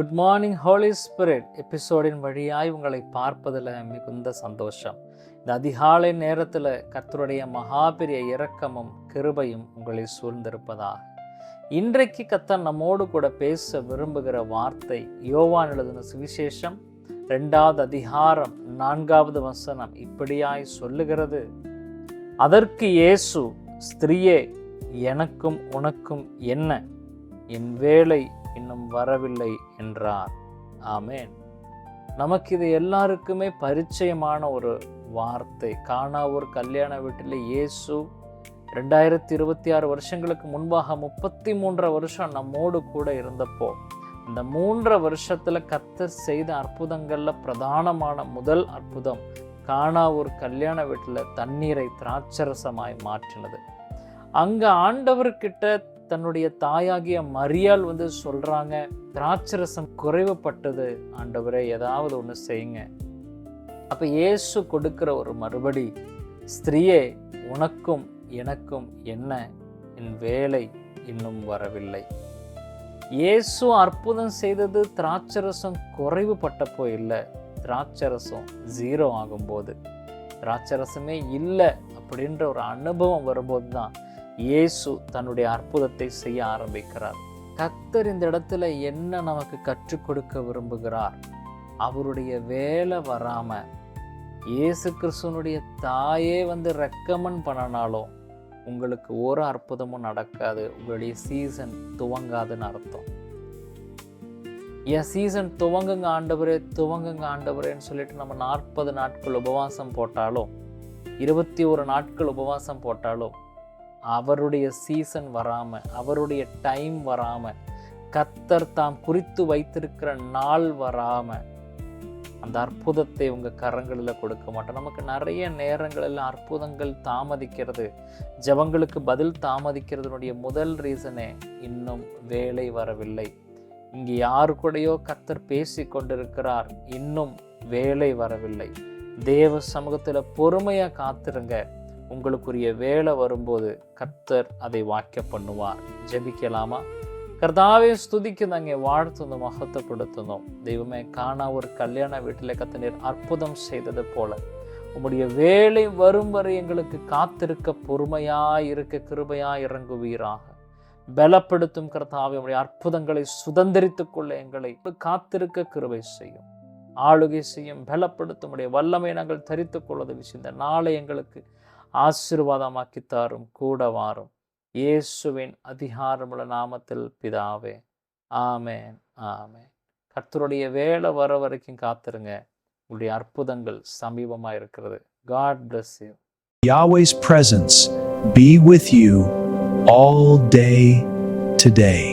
Good morning Holi spirit எபிசோடின் வழியாய் உங்களை பார்ப்பதில் மிகுந்த சந்தோஷம். இந்த அதிகாலை நேரத்தில் கர்த்தருடைய மகாபெரிய இரக்கமும் கிருபையும் உங்களை சூழ்ந்திருப்பதாக. இன்றைக்கு கர்த்தர் நம்மோடு கூட பேச விரும்புகிற வார்த்தை யோவான் எழுதின சுவிசேஷம் 2வது அதிகாரம் 4வது வசனம் இப்படியாய் சொல்லுகிறது. அதற்கு இயேசு, ஸ்திரீயே, எனக்கும் உனக்கும் என்ன? என் வேலை இன்னும் வரவில்லை என்றார். ஆமேன். நமக்கு இது எல்லாருக்குமே பரிச்சயமான ஒரு வார்த்தை. கானா ஒரு கல்யாண வீட்டில் இயேசு 2026 வருஷங்களுக்கு முன்பாக 33 வருஷம் நம்மோடு கூட இருந்தப்போ, இந்த 3 வருஷத்துல கர்த்தர் செய்த அற்புதங்கள்ல பிரதானமான முதல் அற்புதம் கானா ஒரு கல்யாண வீட்டில் தண்ணீரை திராட்சரசமாய் மாற்றினது. அங்க ஆண்டவர்கிட்ட தன்னுடைய தாயாகிய மரியாள் சொல்றாங்க, திராட்சரசம் குறைவுபட்டது, ஆண்டவரே ஏதாவது ஒன்று செய்யுங்க. அப்ப இயேசு கொடுக்கிற ஒரு மறுபடி, ஸ்திரீயே, உனக்கும் எனக்கும் என்ன? என் வேலை இன்னும் வரவில்லை. இயேசு அற்புதம் செய்தது திராட்சரசம் குறைவுபட்டப்போ இல்லை, திராட்சரசம் 0 ஆகும்போது, திராட்சரசமே இல்லை அப்படின்ற ஒரு அனுபவம் வரும்போது தான் இயேசு தன்னுடைய அற்புதத்தை செய்ய ஆரம்பிக்கிறார். கர்த்தர் இந்த இடத்துல என்ன நமக்கு கற்றுக் கொடுக்க விரும்புகிறார்? அவருடைய வேலை வராம இயேசு கிறிஸ்துவனுடைய தாயே ரெக்கமெண்ட் பண்ணனாலும் உங்களுக்கு ஒரு அற்புதமும் நடக்காது, உங்களுடைய சீசன் துவங்காதுன்னு அர்த்தம். என் சீசன் துவங்குங்க ஆண்டவரே, துவங்குங்க ஆண்டவரேன்னு சொல்லிட்டு நம்ம 40 நாட்கள் உபவாசம் போட்டாலும், 21 நாட்கள் உபவாசம் போட்டாலும் அவருடைய சீசன் வராம, அவருடைய டைம் வராம, கர்த்தர் தாம் குறித்து வைத்திருக்கிற நாள் வராம அந்த அற்புதத்தை உங்க கரங்களில் கொடுக்க மாட்டோம். நமக்கு நிறைய நேரங்களில் அற்புதங்கள் தாமதிக்கிறது, ஜெபங்களுக்கு பதில் தாமதிக்கிறதுனுடைய முதல் ரீசனே இன்னும் வேலை வரவில்லை. இங்கே யாரு கூடயோ கர்த்தர் பேசி கொண்டிருக்கிறார், இன்னும் வேலை வரவில்லை. தேவ சமூகத்துல பொறுமையா காத்திருங்க. உங்களுக்குரிய வேலை வரும்போது கர்த்தர் அதை வாக்கிய பண்ணுவார். ஜெபிக்கலாமா? கர்த்தாவே, ஸ்துதிக்குதாங்க, வாழ்த்துந்தோம், மகத்துவப்படுத்துந்தோம். தெய்வமே, காணா ஒரு கல்யாண வீட்டில் கர்த்தர் அற்புதம் செய்தது போல உம்முடைய வேலை வரும் வரை எங்களுக்கு காத்திருக்க பொறுமையாய் இருக்க கிருபையாய் இறங்குவீராக. பலப்படுத்தும் கர்த்தாவே, உம்முடைய அற்புதங்களை சுதந்திரித்துக் கொள்ள எங்களை காத்திருக்க கிருபை செய்யும், ஆளுகை செய்யும், பலப்படுத்தும். உடைய வல்லமை நாங்கள் தரித்துக் கொள்வது விஷயம். இந்த நாளை எங்களுக்கு ஆசீர்வாதமாக்கி தாரும், கூட வாரும். இயேசுவின் அதிகாரமுள்ள நாமத்தில் பிதாவே, ஆமேன், ஆமேன். கர்த்தருடைய வேலை வர வரைக்கும் காத்திருங்க. உங்களுடைய அற்புதங்கள் சமீபமாக இருக்கிறது. God bless you. Yahweh's presence be with you all day today.